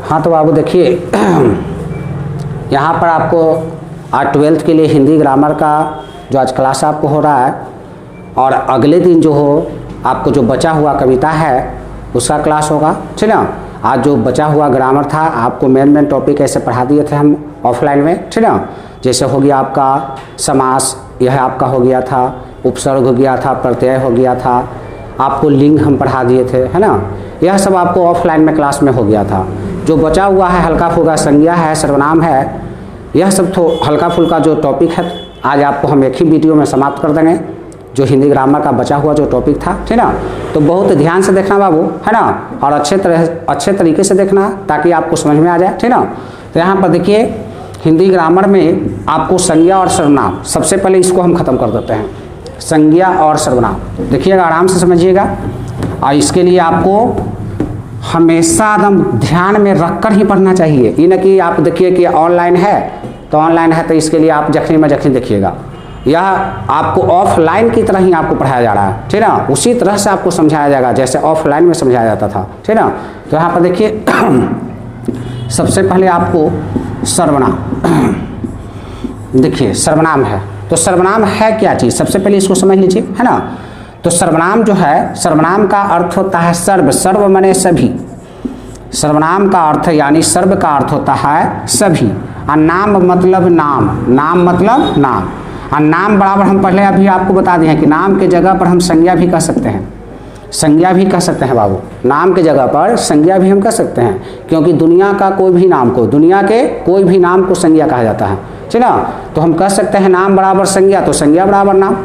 हाँ तो बाबू देखिए यहाँ पर आपको आज 12th के लिए हिंदी ग्रामर का जो आज क्लास आपको हो रहा है, और अगले दिन जो हो आपको जो बचा हुआ कविता है उसका क्लास होगा, ठीक ना। आज जो बचा हुआ ग्रामर था आपको मेन टॉपिक ऐसे पढ़ा दिए थे हम ऑफलाइन में, ठीक ना। जैसे हो गया आपका समास, यह आपका हो गया था, उपसर्ग हो गया था, प्रत्यय हो गया था, आपको लिंग हम पढ़ा दिए थे, है ना। यह सब आपको ऑफलाइन में क्लास में हो गया था। जो बचा हुआ है हल्का फुल्का संज्ञा है, सर्वनाम है, यह सब तो हल्का फुल्का जो टॉपिक है आज आपको हम एक ही वीडियो में समाप्त कर देंगे, जो हिंदी ग्रामर का बचा हुआ जो टॉपिक था, ठीक ना। तो बहुत ध्यान से देखना बाबू, है ना, और अच्छे तरीके से देखना ताकि आपको समझ में आ जाए, ठीक ना। तो यहाँ पर देखिए हिंदी ग्रामर में आपको संज्ञा और सर्वनाम, सबसे पहले इसको हम खत्म कर देते हैं, संज्ञा और सर्वनाम। देखिएगा, आराम से समझिएगा, और इसके लिए आपको हमेशा एकदम ध्यान में रखकर ही पढ़ना चाहिए। ये न कि आप देखिए कि ऑनलाइन है तो इसके लिए आप जखनी में जखनी देखिएगा। यह आपको ऑफलाइन की तरह ही आपको पढ़ाया जा रहा है, ठीक ना। उसी तरह से आपको समझाया जाएगा जैसे ऑफलाइन में समझाया जाता था, ठीक ना। तो यहाँ पर देखिए सबसे पहले आपको सर्वनाम, देखिए सर्वनाम है तो सर्वनाम है क्या चीज़, सबसे पहले इसको समझ लीजिए, है ना। तो सर्वनाम जो है, सर्वनाम का अर्थ होता है सर्व, सर्व माने सभी। सर्वनाम का अर्थ यानी सर्व का अर्थ होता है सभी, और नाम मतलब नाम, नाम मतलब नाम। और नाम बराबर हम पहले अभी आपको बता दिए हैं कि नाम के जगह पर हम संज्ञा भी कह सकते हैं, संज्ञा भी कह सकते हैं बाबू। नाम के जगह पर संज्ञा भी हम कह सकते हैं, क्योंकि दुनिया का कोई भी नाम को, दुनिया के कोई भी नाम को संज्ञा कहा जाता है, ठीक ना। तो हम कह सकते हैं नाम बराबर संज्ञा, तो संज्ञा बराबर नाम।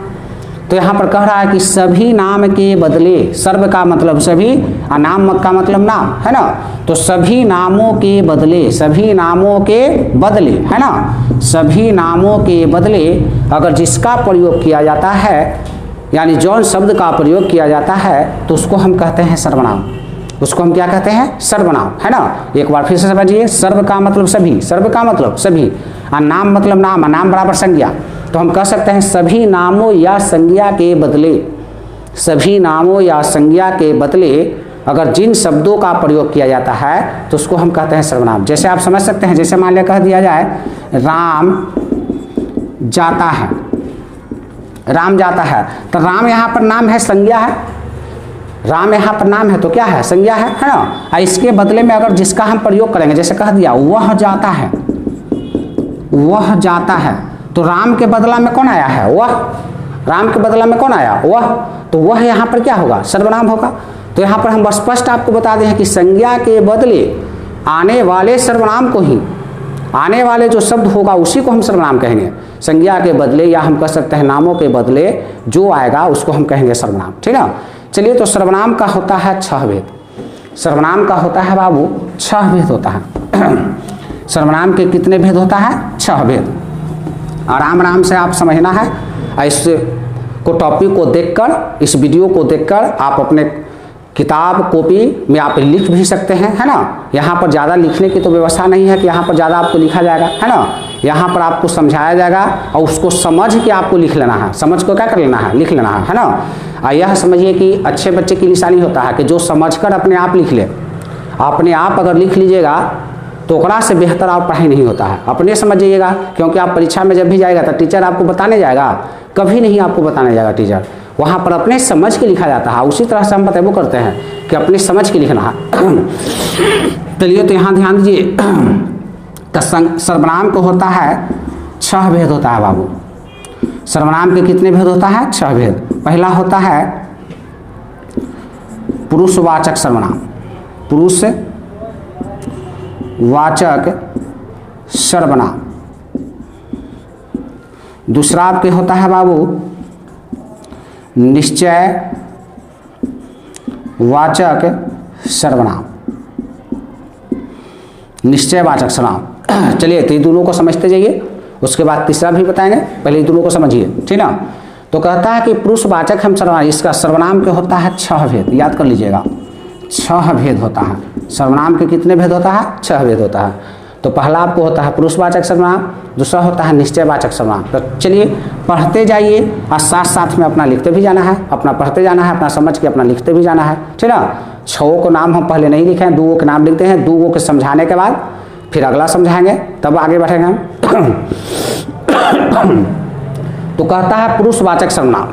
तो यहाँ पर कह रहा है कि सभी नाम के बदले, सर्व का मतलब सभी और नाम का मतलब नाम, है ना। तो सभी नामों के बदले, सभी नामों के बदले, है ना, सभी नामों के बदले अगर जिसका प्रयोग किया जाता है, यानी जौन शब्द का प्रयोग किया जाता है, तो उसको हम कहते हैं सर्वनाम। उसको हम क्या कहते हैं, सर्वनाम, है ना। एक बार फिर से समझिए, सर्व का मतलब सभी, सर्व का मतलब सभी, और नाम मतलब नाम, नाम बराबर संज्ञा। तो हम कह सकते हैं सभी नामों या संज्ञा के बदले, सभी नामों या संज्ञा के बदले अगर जिन शब्दों का प्रयोग किया जाता है तो उसको हम कहते हैं सर्वनाम। जैसे आप समझ सकते हैं, जैसे मान लिया कह दिया जाए राम जाता है, राम जाता है, तो राम यहाँ पर नाम है, संज्ञा है। राम यहाँ पर नाम है तो क्या है, संज्ञा है ना। और इसके बदले में अगर जिसका हम प्रयोग करेंगे, जैसे कह दिया वह जाता है, वह जाता है, तो राम के बदला में कौन आया है, वह। राम के बदला में कौन आया, वह। तो वह यहाँ पर क्या होगा, सर्वनाम होगा। तो यहाँ पर हम स्पष्ट आपको बता दें कि संज्ञा के बदले आने वाले सर्वनाम को ही, आने वाले जो शब्द होगा उसी को हम सर्वनाम कहेंगे। संज्ञा के बदले, या हम कह सकते हैं नामों के बदले जो आएगा उसको हम कहेंगे सर्वनाम, ठीक है। चलिए, तो सर्वनाम का होता है 6 भेद। सर्वनाम का होता है बाबू 6 भेद होता है। सर्वनाम के कितने भेद होता है, 6 भेद। आराम से आप समझना है। इस को टॉपिक को देखकर, इस वीडियो को देखकर आप अपने किताब कॉपी में आप लिख भी सकते हैं, है ना। यहाँ पर ज़्यादा लिखने की तो व्यवस्था नहीं है कि यहाँ पर ज़्यादा आपको लिखा जाएगा, है ना। यहाँ पर आपको समझाया जाएगा और उसको समझ के आपको लिख लेना है, समझ को क्या कर लेना है, लिख लेना है ना। और यह समझिए कि अच्छे बच्चे की निशानी होता है कि जो समझकर अपने आप लिख ले। अपने आप अगर लिख लीजिएगा तो ओकरा से बेहतर आप पढ़ाई नहीं होता है। अपने समझिएगा, क्योंकि आप परीक्षा में जब भी जाएगा तो टीचर आपको बताने जाएगा, कभी नहीं आपको बताने जाएगा टीचर। वहाँ पर अपने समझ के लिखा जाता है। उसी तरह से हम बतेबो करते हैं कि अपने समझ के लिखना है। चलिए, तो यहाँ ध्यान दीजिए, तो सर्वनाम को होता है 6 भेद होता है बाबू। सर्वनाम के कितने भेद होता है, 6 भेद। पहला होता है पुरुषवाचक सर्वनाम, पुरुष वाचक सर्वनाम। दूसरा आपके होता है बाबू निश्चय वाचक सर्वनाम, निश्चय वाचक सर्वनाम। चलिए, तो ये दोनों को समझते जाइए, उसके बाद तीसरा भी बताएंगे, पहले ये दोनों को समझिए, ठीक ना। तो कहता है कि पुरुषवाचक हम सर्वनाम, इसका सर्वनाम के होता है 6 भेद, याद कर लीजिएगा, 6 भेद होता है। सर्वनाम के कितने भेद होता है, 6 भेद होता है। तो पहला आपको होता है पुरुषवाचक सर्वनाम, दूसरा होता है निश्चयवाचक सर्वनाम। तो चलिए पढ़ते जाइए और साथ साथ में अपना लिखते भी जाना है, अपना पढ़ते जाना है, अपना समझ के अपना लिखते भी जाना है, ठीक है। छओं को नाम हम पहले नहीं लिखे हैं, दूगो के नाम लिखते हैं, दूगो के समझाने के बाद फिर अगला समझाएंगे, तब आगे बढ़ेंगे हम। तो कहता है पुरुषवाचक सर्वनाम।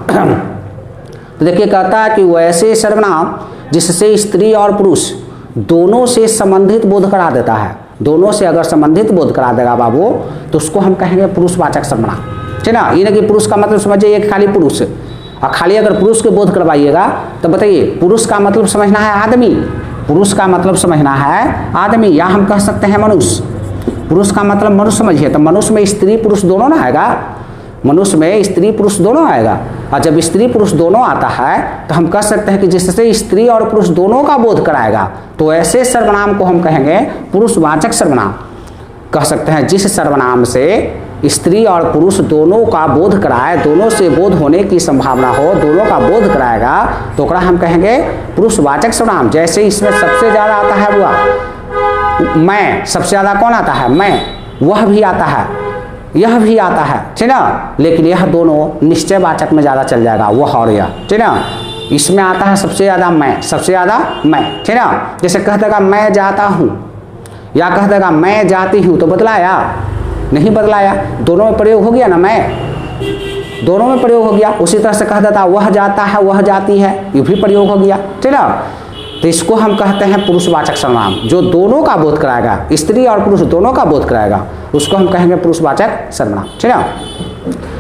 तो देखिए कहता है कि वैसे सर्वनाम जिससे स्त्री और पुरुष दोनों से संबंधित बोध करा देता है, दोनों से अगर संबंधित बोध करा देगा बाबू तो उसको हम कहेंगे पुरुषवाचक सर्वनाम, ठीक ना। ये ना कि पुरुष का मतलब समझिए खाली पुरुष, और खाली अगर पुरुष के बोध करवाइएगा तो बताइए पुरुष का मतलब समझना है आदमी, पुरुष का मतलब समझना है आदमी, या हम कह सकते हैं मनुष्य। पुरुष का मतलब मनुष्य समझिए, तो मनुष्य में स्त्री पुरुष दोनों ना आएगा, मनुष्य में स्त्री पुरुष दोनों आएगा। और जब स्त्री पुरुष दोनों आता है तो हम कह सकते हैं कि जिससे स्त्री और पुरुष दोनों का बोध कराएगा, तो ऐसे सर्वनाम को हम कहेंगे पुरुषवाचक सर्वनाम। कह सकते हैं जिस सर्वनाम से स्त्री और पुरुष दोनों का बोध कराए, दोनों से बोध होने की संभावना हो, दोनों का बोध कराएगा, तो ओकरा हम कहेंगे पुरुषवाचक सर्वनाम। जैसे इसमें सबसे ज़्यादा आता है वह, मैं, सबसे ज़्यादा कौन आता है, मैं, वह भी आता है, यह भी आता है, ठीक ना। लेकिन यह दोनों निश्चयवाचक में ज़्यादा चल जाएगा, वह और यह, ठीक ना। इसमें आता है सबसे ज़्यादा मैं, सबसे ज़्यादा मैं, ठीक ना। जैसे कह देगा मैं जाता हूँ, या कह देगा मैं जाती हूँ, तो बदलाया नहीं, बदलाया, दोनों में प्रयोग हो गया ना, मैं, दोनों में प्रयोग हो गया। उसी तरह से कह देता वह जाता है, वह जाती है, ये भी प्रयोग हो गया, ठीक ना। तो इसको हम कहते हैं पुरुषवाचक सर्वनाम, जो दोनों का बोध कराएगा, स्त्री और पुरुष दोनों का बोध कराएगा, उसको हम कहेंगे पुरुषवाचक सर्वनाम, ठीक ना।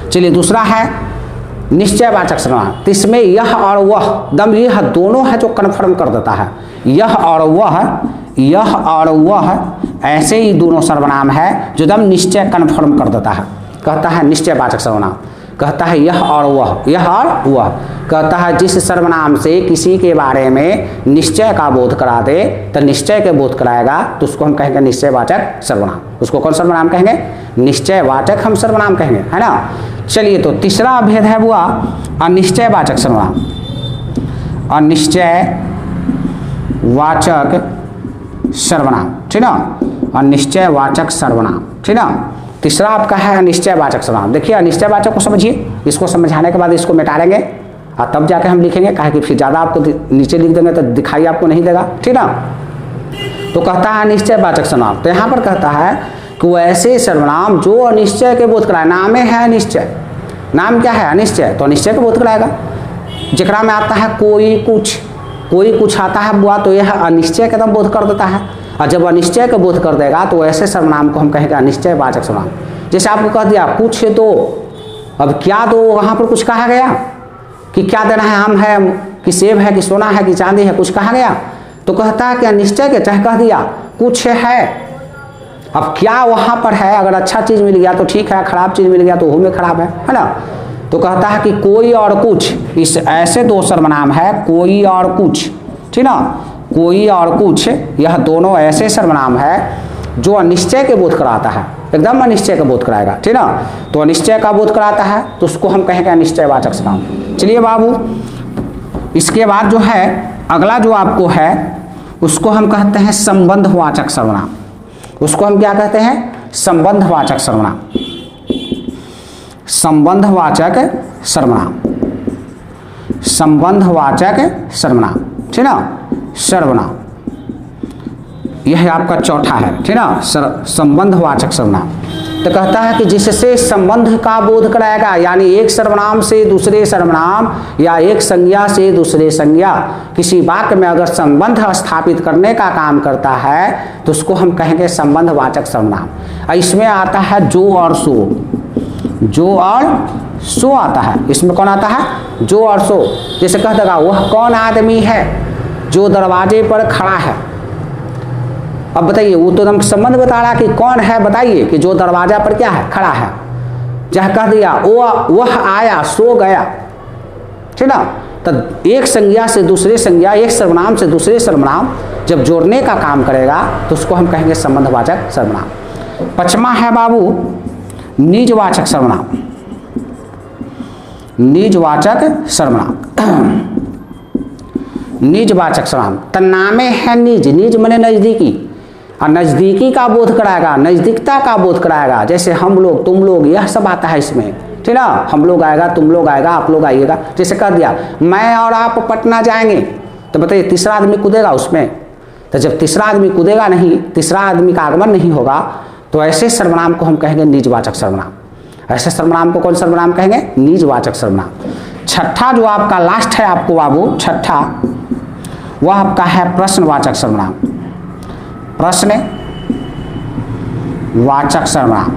चलिए दूसरा है निश्चयवाचक सर्वनाम। तो इसमें यह और वह दम, यह दोनों है जो कन्फर्म कर देता है, यह और वह ऐसे ही दोनों सर्वनाम है जो दम निश्चय कन्फर्म कर देता है, कहता है निश्चयवाचक सर्वनाम। कहता है यह और वह, कहता है जिस सर्वनाम से किसी के बारे में निश्चय का बोध करा दे, तो निश्चय के बोध कराएगा, तो उसको हम कहेंगे निश्चयवाचक सर्वनाम। उसको कौन सर्वनाम कहेंगे, निश्चयवाचक हम सर्वनाम कहेंगे, है ना। चलिए तो तीसरा भेद है वो अनिश्चयवाचक सर्वनाम, अनिश्चयवाचक सर्वनाम, ठीक ना, अनिश्चयवाचक सर्वनाम, ठीक ना। तीसरा आपका है अनिश्चयवाचक सर्वनाम। देखिए अनिश्चयवाचक को समझिए, इसको समझाने के बाद इसको मिटा देंगे और तब जाके हम लिखेंगे, कहे कि फिर ज़्यादा आपको नीचे लिख देंगे तो दिखाई आपको नहीं देगा, ठीक ना। तो कहता है अनिश्चयवाचक सर्वनाम। तो यहाँ पर कहता है कि वो ऐसे सर्वनाम जो अनिश्चय के बोध कराए, नामे है अनिश्चय, नाम क्या है अनिश्चय, तो अनिश्चय के बोध कराएगा। जिकरा में आता है कोई कुछ आता है बुआ, तो यह अनिश्चय का एकदम बोध कर देता है, और जब अनिश्चय का बोध कर देगा तो ऐसे सर्वनाम को हम कहेंगे अनिश्चयवाचक सर्वनाम। जैसे आपको कह दिया कुछ दो, अब क्या दो, वहाँ पर कुछ कहा गया कि क्या देना है, आम है कि सेब है कि सोना है कि चांदी है, कुछ कहा गया, तो कहता है कि अनिश्चय के चाहे कह दिया कुछ है। अब क्या वहाँ पर है, अगर अच्छा चीज़ मिल गया तो ठीक है, खराब चीज़ मिल गया तो वो में खराब है ना। तो कहता है कि कोई और कुछ, इस ऐसे दो सर्वनाम है कोई और कुछ, ठीक ना, कोई और कुछ, यह दोनों ऐसे सर्वनाम है जो अनिश्चय के बोध कराता है, एकदम अनिश्चय का बोध कराएगा, ठीक ना। तो अनिश्चय का बोध कराता है तो उसको हम कहेंगे अनिश्चयवाचक सर्वनाम। चलिए बाबू, इसके बाद जो है अगला जो आपको है उसको हम कहते हैं संबंधवाचक सर्वनाम। उसको हम क्या कहते हैं, संबंधवाचक सर्वनाम, संबंधवाचक सर्वनाम, संबंधवाचक सर्वनाम, ठीक ना, सर्वनाम, यह आपका चौथा है, ठीक ना, संबंधवाचक सर्वनाम। तो कहता है कि जिससे संबंध का बोध कराएगा, यानी एक सर्वनाम से दूसरे सर्वनाम या एक संज्ञा से दूसरे संज्ञा, किसी वाक्य में अगर संबंध स्थापित करने का काम करता है तो उसको हम कहेंगे संबंधवाचक सर्वनाम। इसमें आता है जो और सो, जो और सो आता है, इसमें कौन आता है, जो और सो। जैसे कह देगा वह कौन आदमी है जो दरवाजे पर खड़ा है। अब बताइए, वो तो हम संबंध बता रहा कि कौन है, बताइए कि जो दरवाजा पर क्या है, खड़ा है। चाहे कह दिया वह आया सो गया, ठीक ना। तो एक संज्ञा से दूसरे संज्ञा, एक सर्वनाम से दूसरे सर्वनाम जब जोड़ने का काम करेगा तो उसको हम कहेंगे संबंधवाचक सर्वनाम। पचमा है बाबू निजवाचक सर्वनाम, निजवाचक सर्वनाम, निजवाचक सर्वनाम। तन्नामे है निज, निज मने नजदीकी, और नजदीकी का बोध कराएगा, नजदीकता का बोध कराएगा। जैसे हम लोग, तुम लोग, यह सब आता है इसमें, ठीक ना। हम लोग आएगा, तुम लोग आएगा, आप लोग आइएगा। जैसे कह दिया मैं और आप पटना जाएंगे, तो बताइए तीसरा आदमी कूदेगा उसमें? तो जब तीसरा आदमी कूदेगा नहीं, तीसरा आदमी का आगमन नहीं होगा, तो ऐसे सर्वनाम को हम कहेंगे निजवाचक सर्वनाम। ऐसे सर्वनाम को कौन सर्वनाम कहेंगे? निजवाचक सर्वनाम। छठा जो आपका लास्ट है आपको बाबू, छठा वह आपका है प्रश्नवाचक सर्वनाम। प्रश्नवाचक सर्वनाम,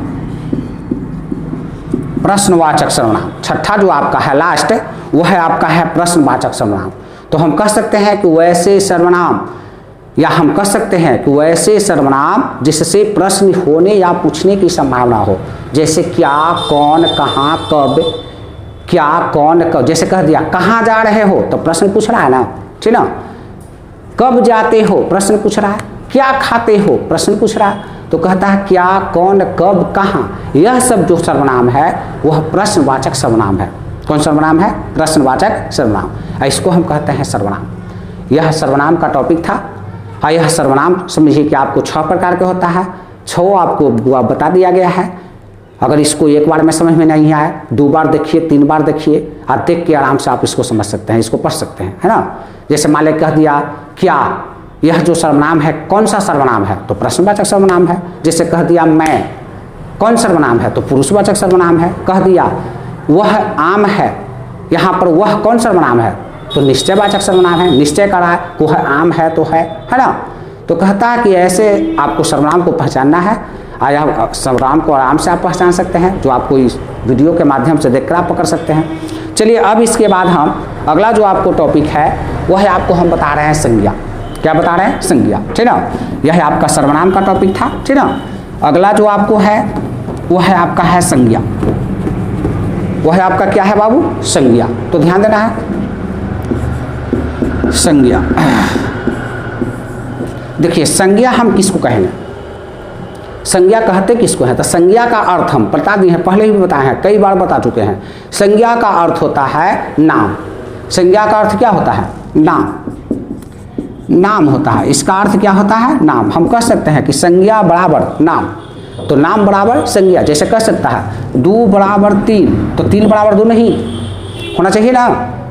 प्रश्नवाचक सर्वनाम। छठा जो आपका है लास्ट, वह है आपका है प्रश्नवाचक सर्वनाम। तो हम कह सकते हैं कि वैसे सर्वनाम, या हम कह सकते हैं कि वैसे सर्वनाम जिससे प्रश्न होने या पूछने की संभावना हो, जैसे क्या, कौन, कहाँ, कब। क्या, कौन, कब। जैसे कह दिया कहाँ जा रहे हो, तो प्रश्न पूछ रहा है ना, ठीक ना। कब जाते हो, प्रश्न पूछ रहा है। क्या खाते हो, प्रश्न पूछ रहा है। तो कहता है क्या, कौन, कब, कहाँ। यह सब जो सर्वनाम है वह प्रश्नवाचक सर्वनाम है। कौन सर्वनाम है? प्रश्नवाचक सर्वनाम। इसको हम कहते हैं सर्वनाम। यह सर्वनाम का टॉपिक था। यह सर्वनाम समझिए कि आपको 6 प्रकार के होता है। 6 आपको बता दिया गया है। अगर इसको एक बार में समझ में नहीं आए, 2 बार देखिए, 3 बार देखिए, और देख के आराम से आप इसको समझ सकते हैं, इसको पढ़ सकते हैं, है ना। जैसे मान लें कह दिया क्या, यह जो सर्वनाम है कौन सा सर्वनाम है, तो प्रश्नवाचक सर्वनाम है। जैसे कह दिया मैं, कौन सर्वनाम है, तो पुरुषवाचक सर्वनाम है। कह दिया वह आम है, यहाँ पर वह कौन सर्वनाम है, तो निश्चयवाचक सर्वनाम है। निश्चय करा है, वह आम है तो है ना। तो कहता है कि ऐसे आपको सर्वनाम को पहचानना है। आया सर्वनाम को आराम से आप पहचान सकते हैं, जो आपको इस वीडियो के माध्यम से देखकर आप पकड़ सकते हैं। चलिए अब इसके बाद हम अगला जो आपको टॉपिक है वह है आपको हम बता रहे हैं संज्ञा। क्या बता रहे हैं? संज्ञा, ठीक ना। यह आपका सर्वनाम का टॉपिक था, ठीक ना। अगला जो आपको है वह है आपका है संज्ञा। वह है आपका क्या है बाबू? संज्ञा। तो ध्यान देना है, संज्ञा। देखिए संज्ञा हम किसको कहेंगे, संज्ञा कहते किसको है? तो संज्ञा का अर्थ हम बता दिए हैं, पहले भी बताए हैं, कई बार बता चुके हैं। संज्ञा का अर्थ होता है नाम। संज्ञा का अर्थ क्या होता है? नाम। नाम होता है, इसका अर्थ क्या होता है? नाम। हम कह सकते हैं कि संज्ञा बराबर नाम, तो नाम बराबर संज्ञा। जैसे कह सकता है 2 बराबर 3, तो 3 बराबर 2 नहीं होना चाहिए ना।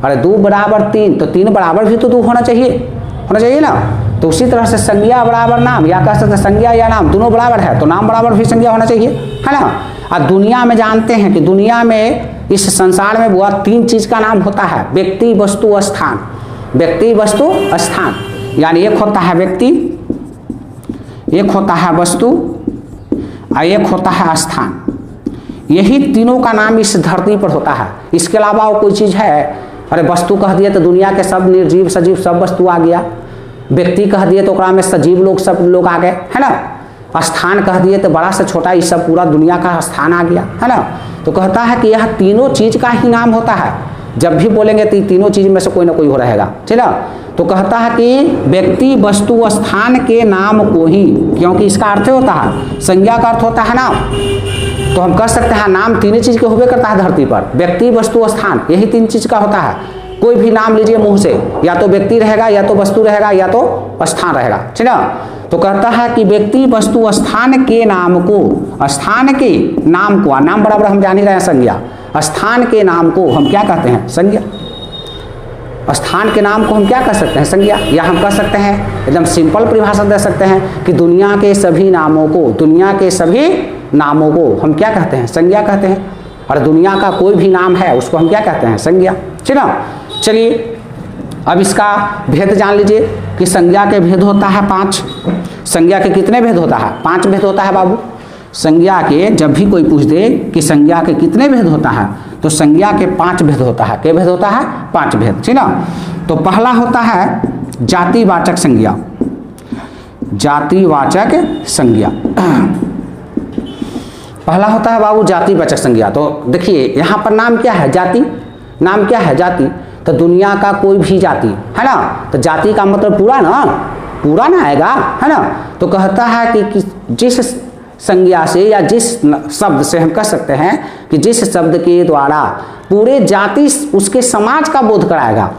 अरे 2 बराबर 3, तो 3 बराबर भी तो 2 होना चाहिए ना। तो उसी तरह से संज्ञा बराबर नाम, या कह सकते हैं संज्ञा या नाम दोनों बराबर है, तो नाम बराबर भी संज्ञा होना चाहिए, है ना। और दुनिया में जानते हैं कि दुनिया में, इस संसार में वह 3 चीज का नाम होता है, व्यक्ति, वस्तु, स्थान। व्यक्ति, वस्तु, स्थान। यानी एक होता है व्यक्ति, एक होता है वस्तु, और एक होता है स्थान। यही तीनों का नाम इस धरती पर होता है। इसके अलावा और कोई चीज है? अरे वस्तु कह दिए तो दुनिया के सब निर्जीव सजीव सब वस्तु आ गया। व्यक्ति कह दिए तो ओकरा में सजीव लोग सब लोग आ गए, है ना। स्थान कह दिए तो बड़ा से छोटा ये सब पूरा दुनिया का स्थान आ गया, है ना। तो कहता है कि यह तीनों चीज का ही नाम होता है। जब भी बोलेंगे तो तीनों चीज में से कोई ना कोई हो रहेगा, ठीक है। तो कहता है कि व्यक्ति, वस्तु, स्थान के नाम को ही, क्योंकि इसका अर्थ होता है, संज्ञा का अर्थ होता है नाम। तो हम कह सकते हैं नाम 3 चीज के होबे करता है धरती पर, व्यक्ति, वस्तु, स्थान, यही 3 चीज का होता है। कोई भी नाम लीजिए मुंह से, या तो व्यक्ति रहेगा, या तो वस्तु रहेगा, या तो स्थान रहेगा, ठीक है। तो कहता है कि व्यक्ति, वस्तु, स्थान के नाम को, स्थान के नाम को, नाम बराबर हम जान ही रहे हैं संज्ञा, स्थान के नाम को हम क्या कहते हैं? संज्ञा। स्थान के नाम को हम क्या कह सकते हैं? संज्ञा। या हम कह सकते हैं, एकदम सिंपल परिभाषा दे सकते हैं कि दुनिया के सभी नामों को, दुनिया के सभी नामों को हम क्या कहते हैं? संज्ञा कहते हैं। और दुनिया का कोई भी नाम है उसको हम क्या कहते हैं? संज्ञा, ठीक है। चलिए अब इसका भेद जान लीजिए कि संज्ञा के भेद होता है 5। संज्ञा के कितने भेद होता है? 5 भेद होता है बाबू। संज्ञा के जब भी कोई पूछ दे कि संज्ञा के कितने भेद होता है, तो संज्ञा के 5 भेद होता है। क्या भेद होता है? 5 भेद, ठीक ना। तो पहला होता है जातिवाचक संज्ञा। जातिवाचक संज्ञा पहला होता है बाबू जातिवाचक संज्ञा। तो देखिए यहाँ पर नाम क्या है? जाति। नाम क्या है? जाति। तो दुनिया का कोई भी जाति, है ना। तो जाति का मतलब पूरा ना आएगा, है ना। तो कहता है कि जिस संज्ञा से या जिस शब्द से हम कह सकते हैं कि जिस शब्द के द्वारा पूरे जाति उसके समाज का बोध कराएगा,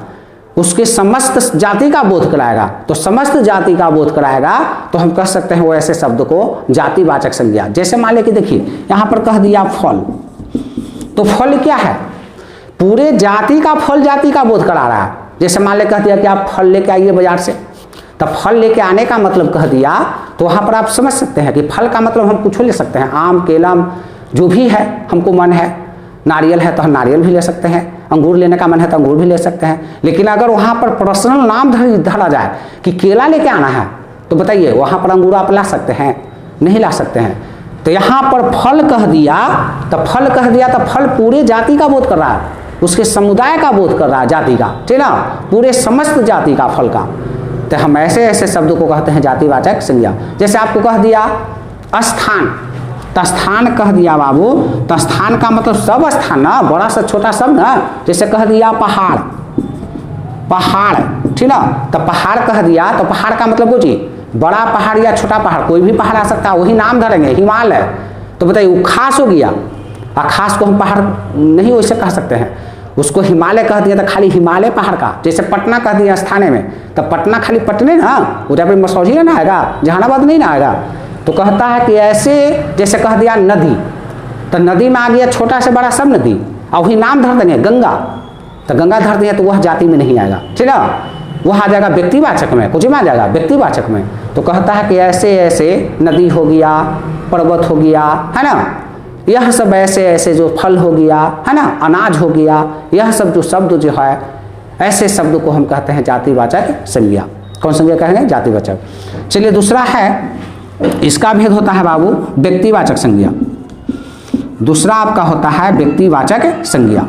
उसके समस्त जाति का बोध कराएगा, तो समस्त जाति का बोध कराएगा, तो हम कह सकते हैं वो ऐसे शब्द को जातिवाचक संज्ञा। जैसे मान लें कि देखिए यहाँ पर कह दिया फल, तो फल क्या है? पूरे जाति का फल जाति का बोध करा रहा है, जैसे मान ले कह दिया कि आप फल लेके आइए बाजार से, तब फल लेके आने का मतलब कह दिया, तो वहाँ पर आप समझ सकते हैं कि फल का मतलब हम कुछ ले सकते हैं, आम केला जो भी है हमको मन है, नारियल है तो हम नारियल भी ले सकते हैं, अंगूर लेने का मन है तो अंगूर भी ले सकते हैं। लेकिन अगर वहाँ पर पर्सनल नाम धरा जाए कि केला लेके आना है, तो बताइए वहाँ पर अंगूर आप ला सकते हैं? नहीं ला सकते हैं। तो यहाँ पर फल कह दिया, तो फल कह दिया तो फल पूरे जाति का बोध कर रहा है, उसके समुदाय का बोध कर रहा है, जाति का, ठीक ना, पूरे समस्त जाति का फल का। तो हम ऐसे ऐसे शब्दों को कहते हैं जातिवाचक संज्ञा। जैसे आपको कह दिया स्थान, तो स्थान कह दिया बाबू, तो स्थान का मतलब सब स्थान ना, बड़ा सा छोटा सब ना। जैसे कह दिया पहाड़, पहाड़, ठीक ना, तो पहाड़ कह दिया, तो पहाड़ का मतलब कुछ बड़ा पहाड़ या छोटा पहाड़, कोई भी पहाड़ आ सकता है, वही नाम धरेंगे। हिमालय, तो बताइए वो खास हो गया, और खास को हम पहाड़ नहीं वैसे कह सकते हैं, उसको हिमालय कह दिया तो खाली हिमालय पहाड़ का। जैसे पटना कह दिया स्थाने में, तो पटना खाली पटने ना, उधर पर मसौजी ना आएगा, जहानाबाद नहीं ना आएगा। तो कहता है कि ऐसे, जैसे कह दिया नदी, तो नदी में आ गया छोटा से बड़ा सब नदी, और वही नाम धर देंगे गंगा, तो गंगा धर दिया तो वह जाति में नहीं आएगा, ठीक है, वह आ जाएगा व्यक्तिवाचक में, कुछ में आ जाएगा व्यक्तिवाचक में। तो कहता है कि ऐसे ऐसे नदी हो गया, पर्वत हो गया, है ना, यह सब ऐसे ऐसे जो फल हो गया, है ना, अनाज हो गया, यह सब जो शब्द जो है, ऐसे शब्द को हम कहते हैं जातिवाचक संज्ञा। कौन संज्ञा कहेंगे? जातिवाचक। चलिए दूसरा है, इसका भेद होता है बाबू व्यक्तिवाचक संज्ञा। दूसरा आपका होता है व्यक्तिवाचक संज्ञा,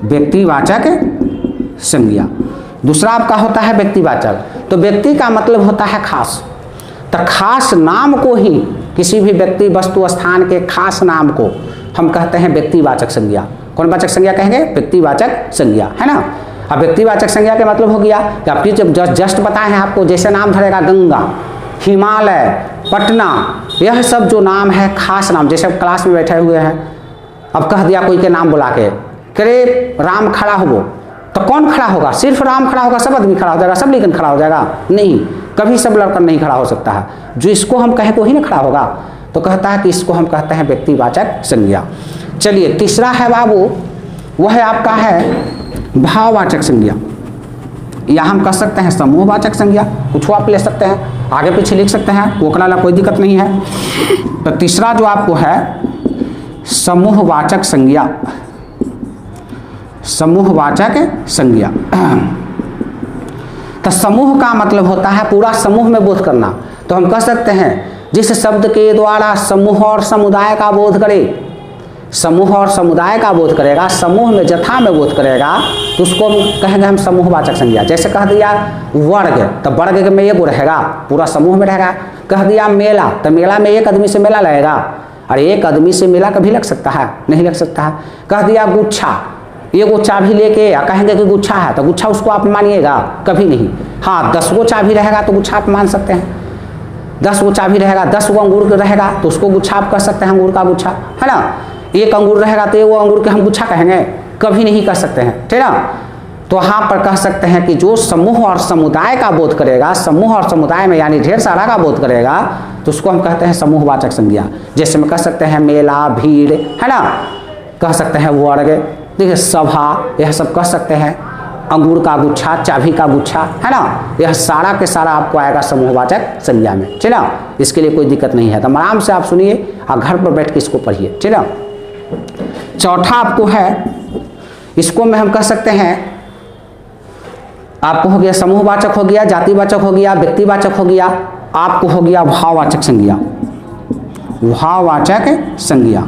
व्यक्तिवाचक संज्ञा। दूसरा आपका होता है व्यक्तिवाचक। तो व्यक्ति का मतलब होता है खास, तो खास नाम को ही, किसी भी व्यक्ति वस्तु स्थान के खास नाम को हम कहते हैं व्यक्तिवाचक संज्ञा। कौन वाचक संज्ञा कहेंगे? व्यक्तिवाचक संज्ञा, है ना। अब व्यक्तिवाचक संज्ञा का मतलब हो गया कि आपकी जब जस्ट बताए हैं आपको, जैसे नाम धरेगा गंगा, हिमालय, पटना, यह सब जो नाम है खास नाम। जैसे अब क्लास में बैठे हुए हैं, अब कह दिया कोई के नाम बुला के, करे राम खड़ा हो, तो कौन खड़ा होगा? सिर्फ राम खड़ा होगा? सब आदमी खड़ा हो जाएगा? सब लेकिन खड़ा हो जाएगा? नहीं, कभी सब लड़का नहीं खड़ा हो सकता है। जो इसको हम कहें वही ना खड़ा होगा। तो कहता है कि इसको हम कहते हैं व्यक्तिवाचक संज्ञा। चलिए तीसरा है बाबू, वह आपका है भाववाचक संज्ञा, या हम कह सकते हैं समूहवाचक संज्ञा। कुछ आप ले सकते हैं, आगे पीछे लिख सकते हैं, वो कराला कोई दिक्कत नहीं है। तो तीसरा जो आपको है समूहवाचक संज्ञा, समूहवाचक संज्ञा। तो समूह का मतलब होता है पूरा समूह में बोध करना। तो हम कह सकते हैं जिस शब्द के द्वारा समूह और समुदाय का बोध करे, समूह और समुदाय का बोध करेगा, समूह में जथा में बोध करेगा, तो उसको हम कहेंगे हम समूहवाचक संज्ञा। जैसे कह दिया वर्ग, तो वर्ग में एक रहेगा, पूरा समूह में रहेगा। कह दिया मेला, तो मेला में एक आदमी से मेला लगेगा। अरे एक आदमी से मेला कभी लग सकता है? नहीं लग सकता है। कह दिया गुच्छा, ये वो चाबी लेके कहेंगे कि गुच्छा है, तो गुच्छा उसको आप मानिएगा? कभी नहीं। हाँ 10 गो चाबी रहेगा तो गुच्छा आप मान सकते हैं। 10 गो चाबी रहेगा, 10 गो अंगूर रहेगा तो उसको गुच्छा आप कह सकते हैं, अंगूर का गुच्छा, है ना। एक अंगूर रहेगा तो वो अंगूर के हम गुच्छा कहेंगे? कभी नहीं कह सकते हैं, ठीक ना। तो यहाँ पर कह सकते हैं कि जो समूह और समुदाय का बोध करेगा, समूह और समुदाय में यानी ढेर सारा का बोध करेगा, तो उसको हम कहते हैं समूहवाचक संज्ञा। जैसे में कह सकते हैं मेला, भीड़, है ना, कह सकते हैं वर्ग, देखिए सभा, यह सब कह सकते हैं। अंगूर का गुच्छा, चाबी का गुच्छा, है ना, यह सारा के सारा आपको आएगा समूहवाचक संज्ञा में, ठीक ना। इसके लिए कोई दिक्कत नहीं है। तो आराम से आप सुनिए और घर पर बैठ के इसको पढ़िए, ठीक ना। चौथा आपको है, इसको में हम कह सकते हैं, आपको हो गया समूहवाचक हो गया, जातिवाचक हो गया, व्यक्तिवाचक हो गया, आपको हो गया भाववाचक संज्ञा। भाववाचक संज्ञा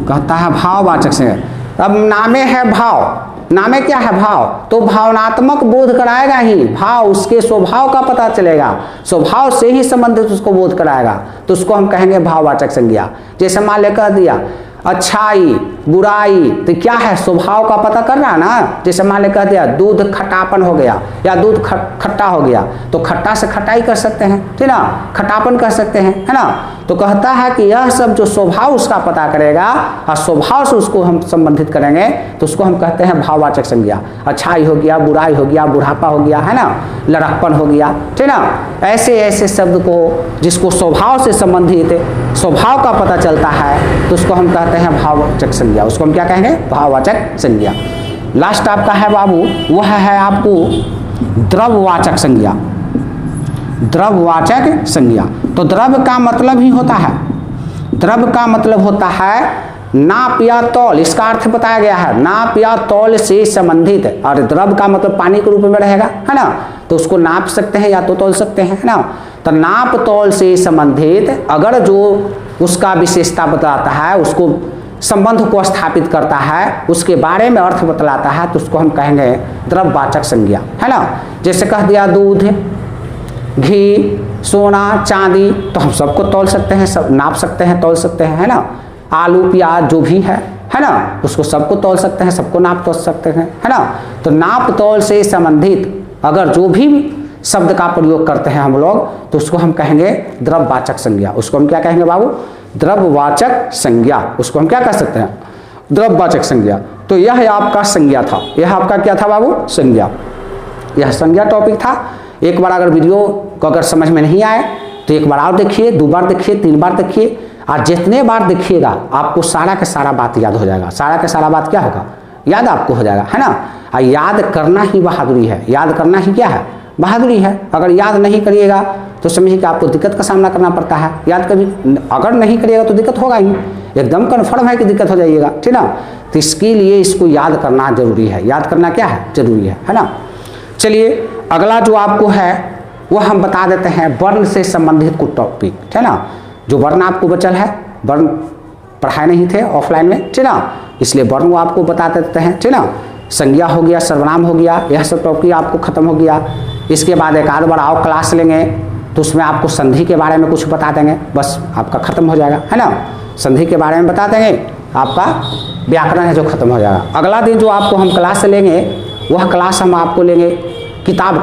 कहता है भाववाचक संज्ञा। अब नामे है भाव, नामे क्या है? भाव, तो भावनात्मक बोध कराएगा ही, भाव उसके स्वभाव का पता चलेगा, स्वभाव से ही संबंधित उसको बोध कराएगा, तो उसको हम कहेंगे भाववाचक संज्ञा। जैसे मान ले कह दिया अच्छाई, बुराई, तो क्या है? स्वभाव का पता कर रहा है ना। जैसे मान ले कह दिया दूध खट्टापन हो गया या दूध खट्टा हो गया, तो खट्टा से खटाई कर सकते हैं, ठीक ना, खट्टापन कर सकते हैं, है ना। तो कहता है कि यह सब जो स्वभाव उसका पता करेगा और स्वभाव से उसको हम संबंधित करेंगे, तो उसको हम कहते हैं भाववाचक संज्ञा। अच्छाई हो गया, बुराई हो गया, बुढ़ापा हो गया, है ना, लड़कपन हो गया, ठीक ना। ऐसे ऐसे शब्द को जिसको स्वभाव से संबंधित स्वभाव का पता चलता है, तो उसको हम कहते हैं भाववाचक संज्ञा। उसको हम क्या कहेंगे? भाववाचक संज्ञा। लास्ट आपका है बाबू, वह है आपको द्रव्यवाचक संज्ञा। द्रव्यवाचक संज्ञा, तो द्रव्य का मतलब ही होता है, द्रव्य का मतलब होता है नाप या तौल, इसका अर्थ बताया गया है, नाप या तौल से संबंधित। और द्रव्य का मतलब पानी के रूप में रहेगा, है ना, तो उसको नाप सकते हैं या तो तौल सकते हैं, है ना। तो नाप तौल से संबंधित अगर जो उसका विशेषता बताता है, उसको संबंध को स्थापित करता है, उसके बारे में अर्थ बतलाता है, तो उसको हम कहेंगे द्रव्यवाचक संज्ञा, है ना। जैसे कह दिया दूध, घी, सोना, चांदी, तो हम सबको तौल सकते हैं, सब नाप सकते हैं, तौल सकते हैं, है ना। आलू, प्याज जो भी है ना, उसको सबको तौल सकते हैं, सबको नाप तौल सकते हैं, है ना। तो नाप तौल से संबंधित अगर जो भी शब्द का प्रयोग करते हैं हम लोग, तो उसको हम कहेंगे द्रव्यवाचक संज्ञा। उसको हम क्या कहेंगे बाबू? द्रव्यवाचक संज्ञा। उसको हम क्या कह सकते हैं? द्रव्यवाचक संज्ञा। तो यह आपका संज्ञा था, यह आपका क्या था बाबू? संज्ञा। यह संज्ञा टॉपिक था। एक बार अगर वीडियो को अगर समझ में नहीं आए तो एक बार और देखिए, 2 बार देखिए, 3 बार देखिए, और जितने बार देखिएगा आपको सारा का सारा बात याद हो जाएगा। सारा का सारा बात क्या होगा? याद आपको हो जाएगा, है ना। और याद करना ही बहादुरी है, याद करना ही क्या है? बहादुरी है। अगर याद नहीं करिएगा तो समझिए कि आपको दिक्कत का सामना करना पड़ता है। याद कभी अगर नहीं करिएगा तो दिक्कत होगा ही, एकदम कन्फर्म है कि दिक्कत हो जाइएगा, ठीक ना। तो इसके लिए इसको याद करना जरूरी है। याद करना क्या है? जरूरी है ना। चलिए अगला जो आपको है वह हम बता देते हैं वर्ण से संबंधित कुछ टॉपिक, है ना। जो वर्ण आपको बचल है, वर्ण पढ़ाए नहीं थे ऑफलाइन में, ठीक ना, इसलिए वर्ण को आपको बता देते हैं, ठीक ना। संज्ञा हो गया, सर्वनाम हो गया, यह सब टॉपिक आपको खत्म हो गया। इसके बाद एक आध बार आओ क्लास लेंगे तो उसमें आपको संधि के बारे में कुछ बता देंगे, बस आपका खत्म हो जाएगा, है ना। संधि के बारे में बता देंगे, आपका व्याकरण है जो खत्म हो जाएगा। अगला दिन जो आपको हम क्लास लेंगे वह क्लास हम आपको लेंगे किताब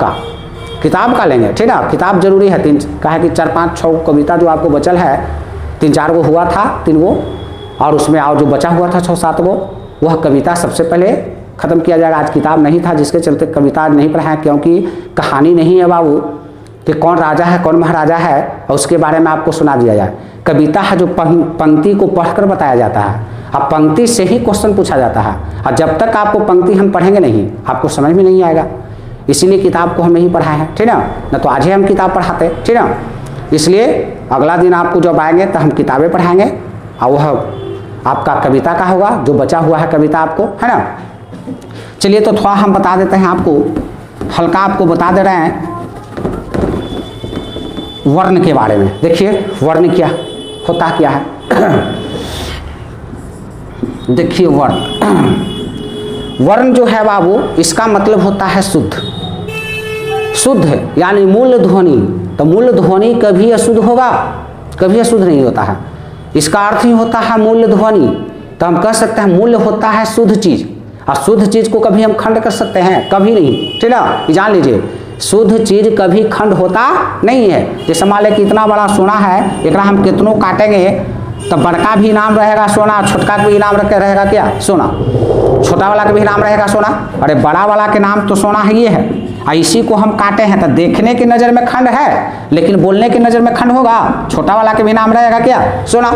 का लेंगे, ठीक ना। किताब जरूरी है, 3 कहा कि 4, 5, 6 कविता जो आपको बचल है, 3, 4 गो हुआ था, 3 गो, और उसमें और जो बचा हुआ था 6, 7 गो, वह कविता सबसे पहले खत्म किया जाएगा। आज किताब नहीं था जिसके चलते कविता नहीं पढ़ाया, क्योंकि कहानी नहीं है बाबू कि कौन राजा है कौन महाराजा है और उसके बारे में आपको सुना दिया जाए। कविता है जो पंक्ति को पढ़कर बताया जाता है, अब पंक्ति से ही क्वेश्चन पूछा जाता है, और जब तक आपको पंक्ति हम पढ़ेंगे नहीं आपको समझ में नहीं आएगा। इसीलिए किताब को हम नहीं पढ़ाए हैं, ठीक ना, न तो आज ही हम किताब पढ़ाते, ठीक ना। इसलिए अगला दिन आपको जब आएंगे तो हम किताबें पढ़ाएंगे, और वह आपका कविता का होगा जो बचा हुआ है कविता आपको, है ना। चलिए तो थोड़ा हम बता देते हैं आपको, हल्का आपको बता दे रहे हैं वर्ण के बारे में। देखिए वर्ण क्या होता क्या है। देखिए वर्ण जो है बाबू, इसका मतलब होता है शुद्ध यानी मूल ध्वनि। तो मूल ध्वनि कभी अशुद्ध होगा? कभी अशुद्ध नहीं होता है। इसका अर्थ ही होता है मूल ध्वनि। तो हम कह सकते हैं मूल्य होता है शुद्ध चीज, और शुद्ध चीज को कभी हम खंड कर सकते हैं? कभी नहीं, ठीक ना। जान लीजिए शुद्ध चीज कभी खंड होता नहीं है। जैसे मान लें कि इतना बड़ा सोना है, एक हम कितनों काटेंगे तो बड़का भी नाम रहेगा सोना, छोटका का भी नाम रहेगा क्या? सोना। छोटा वाला का भी नाम रहेगा सोना, अरे बड़ा वाला के नाम तो सोना ही ये है। इसी को हम काटे हैं तो देखने की नज़र में खंड है, लेकिन बोलने की नज़र में खंड होगा। छोटा वाला के भी नाम रहेगा क्या? सोना।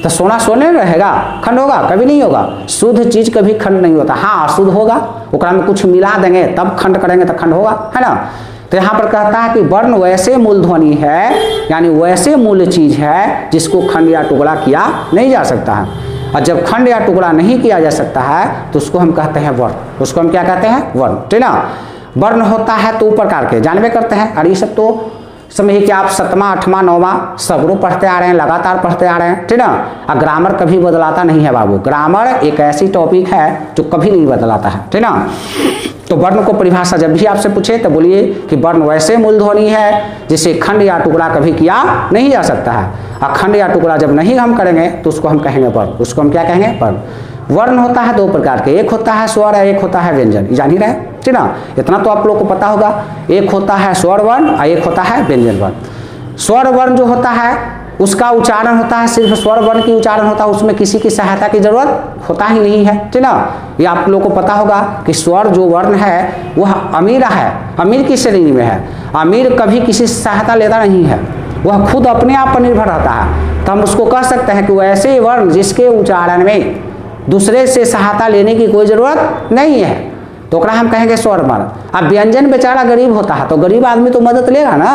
तो सोना सोने रहेगा, खंड होगा? कभी नहीं होगा। शुद्ध चीज कभी खंड नहीं होता। हाँ अशुद्ध होगा, ओकरा में कुछ मिला देंगे तब खंड करेंगे तो खंड होगा, है ना। तो यहाँ पर कहता है कि वर्ण वैसे मूल ध्वनि है, यानी वैसे मूल चीज है जिसको खंड या टुकड़ा किया नहीं जा सकता है। और जब खंड या टुकड़ा नहीं किया जा सकता है तो उसको हम कहते हैं वर्ण। उसको हम क्या कहते हैं? वर्ण, ठीक ना। वर्ण होता है 2 प्रकार के, जानवे करते हैं। और ये सब तो समझिए कि आप 7वां 8वां 9वां सगरों पढ़ते आ रहे हैं, लगातार पढ़ते आ रहे हैं, ठीक ना। और ग्रामर कभी बदलाता नहीं है बाबू। ग्रामर एक ऐसी टॉपिक है जो कभी नहीं बदलाता है, ठीक ना। तो वर्ण को परिभाषा जब भी आपसे पूछे तो बोलिए कि वर्ण वैसे मूल ध्वनि है जिसे खंड या टुकड़ा कभी किया नहीं जा सकता है। और खंड या टुकड़ा जब नहीं हम करेंगे तो उसको हम कहेंगे वर्ण। उसको हम क्या कहेंगे? वर्ण। वर्ण होता है 2 प्रकार के, एक होता है स्वर, एक होता है व्यंजन। जान ही रहे, ठीक ना। इतना तो आप लोग को पता होगा, एक होता है स्वर वर्ण और एक होता है व्यंजन वर्ण। स्वर वर्ण जो होता है उसका उच्चारण होता है, सिर्फ स्वर वर्ण की उच्चारण होता है, उसमें किसी की सहायता की जरूरत होता ही नहीं है, ठीक ना। ये आप लोग को पता होगा कि स्वर जो वर्ण है वह अमीर है, अमीर की श्रेणी में है। अमीर कभी किसी से सहायता लेता नहीं है, वह खुद अपने आप पर निर्भर रहता है। तो हम उसको कह सकते हैं कि वैसे वर्ण जिसके उच्चारण में दूसरे से सहायता लेने की कोई जरूरत नहीं है, तो ओकरा हम कहेंगे स्वर वर्ण। अब व्यंजन बेचारा गरीब होता है तो गरीब आदमी तो मदद लेगा ना,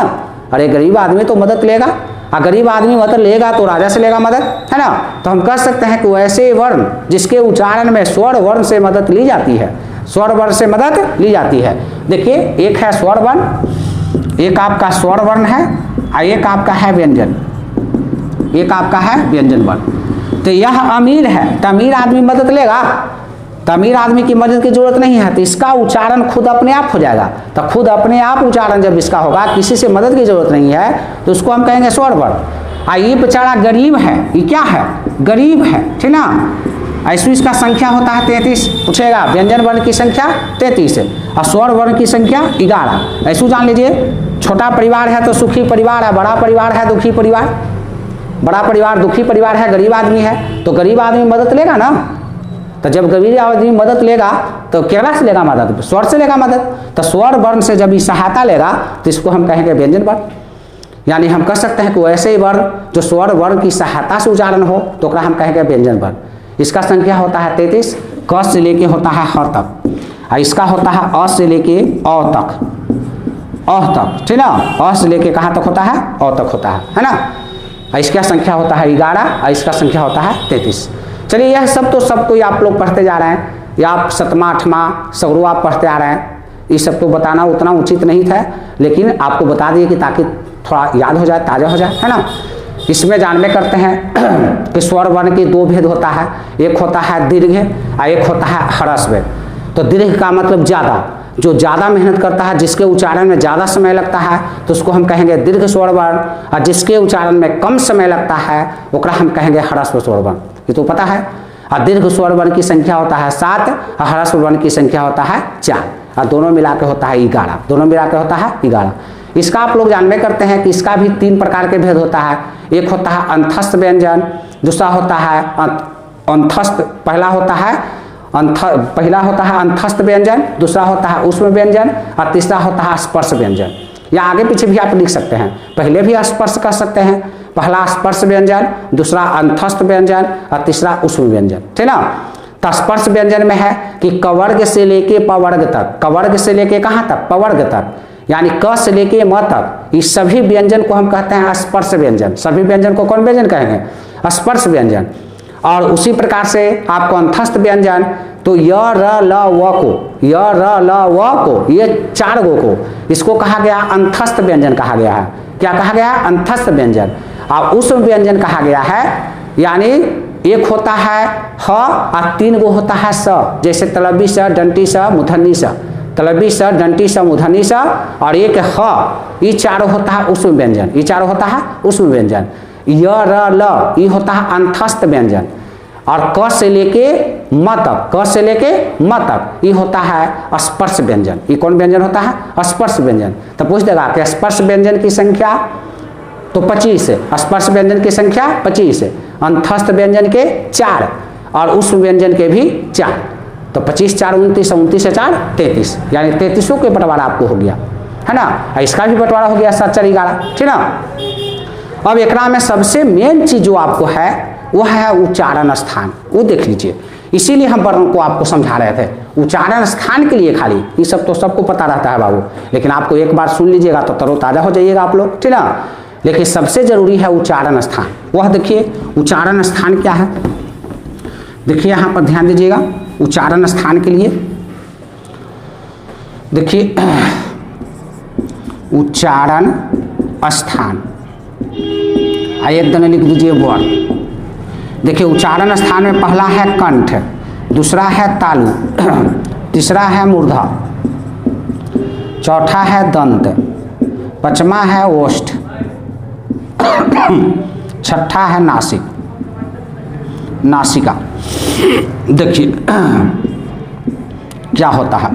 अरे गरीब आदमी तो मदद लेगा, और गरीब आदमी मदद लेगा तो राजा से लेगा मदद, है ना। तो हम कह सकते हैं कि वैसे वर्ण जिसके उच्चारण में स्वर वर्ण से मदद ली जाती है, स्वर वर्ण से मदद ली जाती है। देखिए एक है स्वर वर्ण, एक आपका स्वर वर्ण है, और एक आपका है व्यंजन, एक आपका है व्यंजन वर्ण। तो यह अमीर है, तो अमीर आदमी मदद लेगा, तो अमीर आदमी की मदद की जरूरत नहीं है, तो इसका उच्चारण खुद अपने आप हो जाएगा। तो खुद अपने आप उच्चारण जब इसका होगा, किसी से मदद की जरूरत नहीं है, तो उसको हम कहेंगे स्वर वर्ण। ये बेचारा गरीब है, ये क्या है, गरीब है, ठीक ना। ऐसे इसका संख्या होता है 33, पूछेगा व्यंजन वर्ण की संख्या 33 है, और स्वर वर्ण की संख्या 11। ऐसे जान लीजिए, छोटा परिवार है तो सुखी परिवार है, बड़ा परिवार है दुखी परिवार, बड़ा परिवार दुखी परिवार है, गरीब आदमी है, तो गरीब आदमी मदद लेगा ना। तो जब गरीब आदमी मदद लेगा तो केकरा से लेगा मदद, स्वर से लेगा मदद। तो स्वर वर्ण से जब ये सहायता लेगा तो इसको हम कहेंगे व्यंजन वर्ण। यानी हम कह सकते हैं कि वैसे ही वर्ण जो स्वर वर्ण की सहायता से उच्चारण हो तो ओकरा हम कहेंगे व्यंजन वर्ण। इसका संख्या होता है 33, क से लेके होता है ह तक, और इसका होता है अ से लेके अ तक, अ तक, ठीक ना। अ से लेके कहाँ तक होता है, अ तक होता है ना। इसका संख्या होता है 11, और इसका संख्या होता है 33। चलिए यह सब तो सब कोई आप लोग पढ़ते जा रहे हैं, या आप 7वां 8वां सगरू आप पढ़ते आ रहे हैं, ये सब तो बताना उतना उचित नहीं था, लेकिन आपको बता दिए कि ताकि थोड़ा याद हो जाए, ताज़ा हो जाए, है ना। इसमें जानबे करते हैं कि स्वर वर्ण के दो भेद होता है, एक होता है दीर्घ और एक होता है ह्रस्व। तो दीर्घ का मतलब ज़्यादा, जो ज़्यादा मेहनत करता है, जिसके उच्चारण में ज़्यादा समय लगता है, तो उसको हम कहेंगे दीर्घ स्वर वर्ण, और जिसके उच्चारण में कम समय लगता है ओकरा हम कहेंगे ह्रस्व स्वर वर्ण। ये तो पता है। और दीर्घ स्वर वर्ण की संख्या होता है 7, और ह्रस्व वर्ण की संख्या होता है 4, और दोनों मिला के होता है 11, दोनों मिला के होता है 11। इसका आप लोग जानबे करते हैं कि इसका भी 3 प्रकार के भेद होता है। एक होता है अंतस्थ व्यंजन, दूसरा होता है अंतस्थ, पहला होता है अंतस्थ व्यंजन, दूसरा होता है ऊष्म व्यंजन, और तीसरा होता है स्पर्श व्यंजन। या आगे पीछे भी आप लिख सकते हैं, पहले भी स्पर्श कर सकते हैं, पहला स्पर्श व्यंजन, दूसरा अंतस्थ व्यंजन, और तीसरा ऊष्म व्यंजन, ठीक ना। तो स्पर्श व्यंजन में है कि कवर्ग से लेके पवर्ग तक, कवर्ग से लेके कहाँ तक, पवर्ग तक, यानी क से लेके म तक, इस सभी व्यंजन को हम कहते हैं स्पर्श व्यंजन। सभी व्यंजन को कौन व्यंजन कहेंगे, स्पर्श व्यंजन। और उसी प्रकार से आपको अंतस्थ व्यंजन, तो य र ल व को, य र ल व को, ये 4 गो को, इसको कहा गया अंतस्थ व्यंजन कहा गया है। क्या कहा गया, अंतस्थ व्यंजन। और ऊष्म व्यंजन कहा गया है, यानी एक होता है ह और 3 गो होता है स, जैसे तलबी स, डंटी स, मूर्धनी स, तलबी स, डंटी स, मूर्धनी स, और एक ह, ये 4 होता है ऊष्म व्यंजन, ये 4 होता है ऊष्म व्यंजन। य र ल ये होता है अंतस्थ व्यंजन, और क से लेके म तक, क से लेके म तक ये होता है स्पर्श व्यंजन। ये कौन व्यंजन होता है, स्पर्श व्यंजन। तो पूछ देगा कि स्पर्श व्यंजन की संख्या तो 25 है, स्पर्श व्यंजन की संख्या 25 है, अंतस्थ व्यंजन के 4 और ऊष्म व्यंजन के भी 4। तो 25 4 29, 29 से 4 33, यानी 33 के बंटवारा आपको हो गया, है ना। इसका भी बंटवारा हो गया 7 4 11, ठीक ना। अब एकरा में सबसे मेन चीज जो आपको है वो है उच्चारण स्थान, वो देख लीजिए। इसीलिए हम वर्ण को आपको समझा रहे थे, उच्चारण स्थान के लिए खाली, ये सब तो सबको पता रहता है बाबू, लेकिन आपको एक बार सुन लीजिएगा तो तरोताजा हो जाइएगा आप लोग, ठीक ना। लेकिन सबसे जरूरी है उच्चारण स्थान। वह देखिए उच्चारण स्थान क्या है, देखिए यहाँ पर ध्यान दीजिएगा। उच्चारण स्थान के लिए देखिए, उच्चारण स्थान, एक दिन लिख दीजिए वर्ण। देखिए उच्चारण स्थान में पहला है कंठ, दूसरा है तालु, तीसरा है मूर्धा, चौथा है दंत, पांचवा है ओष्ठ, छठा है नासिक, नासिका। देखिए क्या होता है,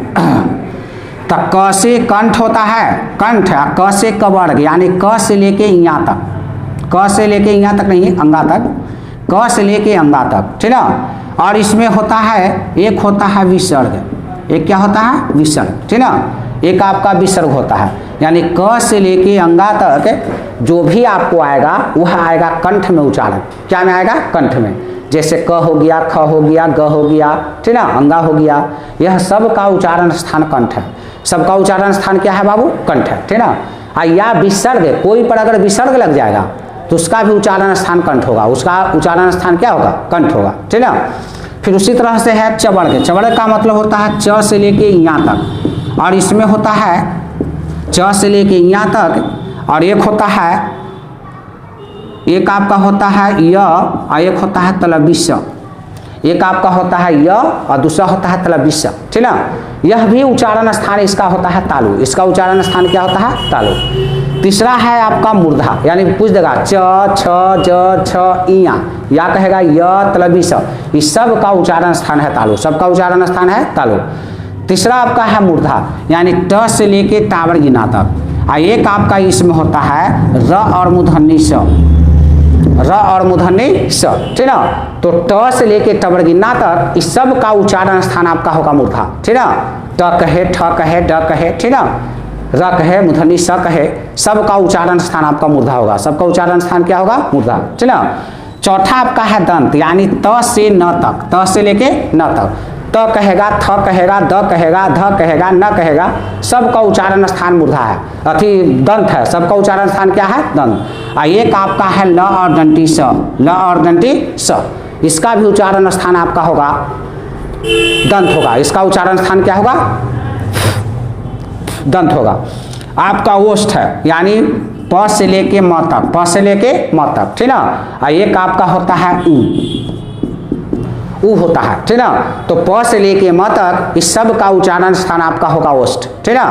तो क से कंठ होता है, कंठ, क से कवर्ग, यानी क से लेके यहाँ तक, क से लेके यहाँ तक नहीं, अंगा तक, क से लेके अंगा तक, ठीक ना। और इसमें होता है, एक होता है विसर्ग, एक क्या होता है, विसर्ग, ठीक ना। एक आपका विसर्ग होता है, यानी क से लेके अंगा तक जो भी आपको आएगा वह आएगा कंठ में उच्चारण। क्या में आएगा? कंठ में। जैसे क हो गया, ख हो गया, ग हो गया, ठीक ना, अंगा हो गया, यह सब का उच्चारण स्थान कंठ है। सबका उच्चारण स्थान क्या है बाबू? कंठ है, ठीक ना। या विसर्ग, कोई पर अगर विसर्ग लग जाएगा तो उसका भी उच्चारण स्थान कंठ होगा, उसका उच्चारण स्थान क्या होगा? कंठ होगा, ठीक ना। फिर उसी तरह से है चबड़ के। चबड़ का मतलब होता है च से लेके यहाँ तक, और इसमें होता है च से लेके यहाँ तक, और एक होता है, एक आपका होता है य और एक होता है तलबिस। एक आपका होता है य और दूसरा होता है तलबिस, ठीक ना। यह भी उच्चारण स्थान इसका होता है तालु। इसका उच्चारण स्थान क्या होता है? तालु। तीसरा है आपका मूर्धा, यानी पूछ देगा च, छ, ज, छ, इया, या कहेगा य, तलबिस, इस सब का उच्चारण स्थान है तालु। सबका उच्चारण स्थान है तालु। तीसरा आपका है मूर्धा, यानी ट से लेके टावर गिना तक। और एक आपका इसमें होता है र और मूर्धन्य स, र और मूर्धन्य स, ठीक ना। तो ट से लेके टबर गिना तक इस सब का उच्चारण स्थान आपका होगा मूर्धा, ठीक ना। ट कहे, ठ कहे, ड कहे, ठीक ना, र कहे, मूर्धन्य स कहे, सब का उच्चारण स्थान आपका मूर्धा होगा। सबका उच्चारण स्थान क्या होगा? मूर्धा, ठीक ना। चौथा आपका है दंत, यानी त से न तक, त से लेके न तक। त कहेगा, थ कहेगा, द कहेगा, ध कहेगा, न कहेगा, सबका उच्चारण स्थान मूर्धा है, अथी दंत है। सबका उच्चारण स्थान क्या है? दंत। एक आपका है ल और दंती स, ल और दंती स, इसका भी उच्चारण स्थान आपका होगा दंत होगा। इसका उच्चारण स्थान क्या होगा? दंत होगा। आपका ओष्ठ है, यानी प से लेके म तक, प से लेके म तक, ठीक ना। एक आपका होता है उ होता है, ठीक ना। तो प से लेके म तक इस सब का उच्चारण स्थान आपका होगा ओष्ठ, ठीक ना।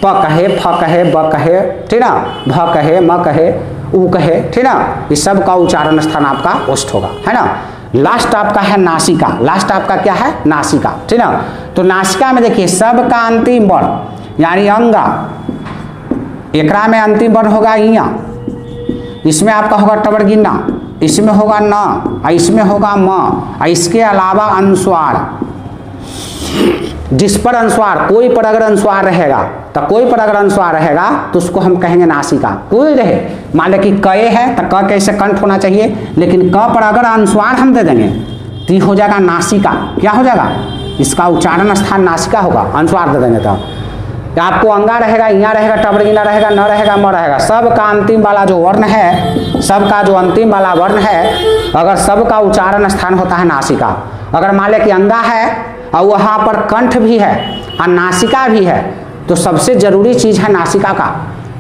प कहे, फ कहे, ब कहे, ठीक ना, भ कहे, म कहे, उ कहे, ठीक ना, इस सब का उच्चारण स्थान आपका ओष्ठ होगा, है ना। लास्ट आपका है नासिका। लास्ट आपका क्या है? नासिका, ठीक ना। तो नासिका में देखिए सब का अंतिम वर्ण यानी अंगा, एकरा में अंतिम वर्ण होगा इया, इसमें आपका होगा टबर गिना, इसमें होगा न, और इसमें होगा म, और इसके अलावा अनुस्वार, जिस पर अनुस्वार, कोई पर अगर अनुस्वार रहेगा तो कोई पर अगर अनुस्वार रहेगा तो उसको हम कहेंगे नासिका। कोई रहे, मान ले कि कए है तो क कैसे कंठ होना चाहिए, लेकिन क पर अगर अनुस्वार हम दे देंगे तो ये हो जाएगा नासिका। क्या हो जाएगा? इसका उच्चारण स्थान नासिका होगा, अनुस्वार दे देंगे तो आपको अंगा रहेगा, यहाँ रहेगा, टबरगिना रहेगा, न रहेगा, म रहेगा। सबका अंतिम वाला जो वर्ण है, सबका जो अंतिम वाला वर्ण है, अगर सबका उच्चारण स्थान होता है नासिका। अगर मान ले कि अंगा है और वहाँ पर कंठ भी है और नासिका भी है, तो सबसे जरूरी चीज है नासिका का।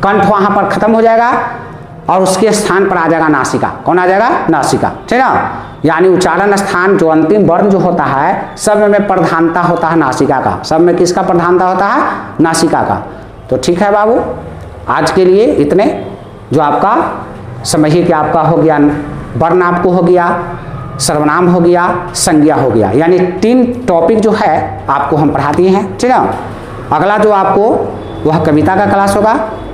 कंठ वहाँ पर खत्म हो जाएगा और उसके स्थान पर आ जाएगा नासिका। कौन आ जाएगा? नासिका, ठीक ना। यानी उच्चारण स्थान जो अंतिम वर्ण जो होता है, सब में प्रधानता होता है नासिका का। सब में किसका प्रधानता होता है? नासिका का। तो ठीक है बाबू, आज के लिए इतने। जो आपका समझिए कि आपका हो गया वर्ण, आपको हो गया सर्वनाम, हो गया संज्ञा, हो गया, यानी 3 टॉपिक जो है आपको हम पढ़ा दिए हैं, ठीक है। अगला जो आपको वह कविता का क्लास होगा,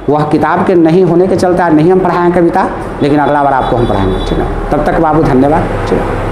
वह किताब के नहीं होने के चलते आज नहीं हम पढ़ाएं कविता, लेकिन अगला बार आपको हम पढ़ाएंगे, ठीक है। तब तक बाबू धन्यवाद, ठीक है।